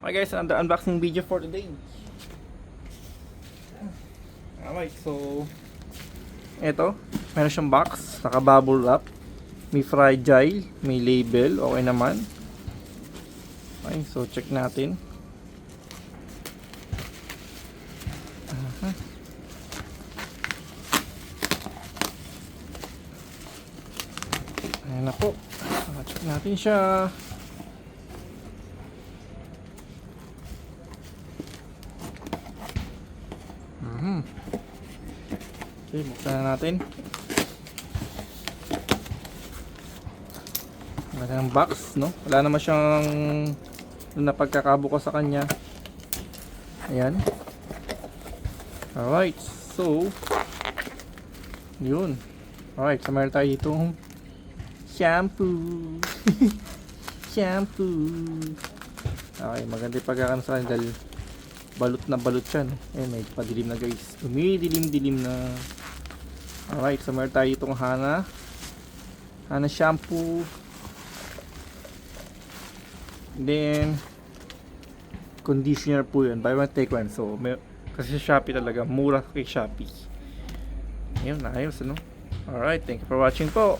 Okay guys, another unboxing video for today. Alright, so eto, meron siyang box, naka-bubble wrap, may fragile, may label, okay naman. Okay, so check natin. Ayan na po. Check natin siya. Okay, buksan na natin. Wala ng box, no? Wala naman siyang napagkakabukas sa kanya. Ayan. Alright, so yun. Alright, so meron tayo ditong shampoo. Shampoo. Okay, maganda yung pagkakano sa kanya dahil balot na balot siya, no? Ayan, may padilim na guys. Dumidilim-dilim na. Alright, so meron tayo itong Hana shampoo. Then conditioner po yun, buy one take one. So kasi sa Shopee talaga, mura kay Shopee. Ayun, ayos ano. Alright, thank you for watching po.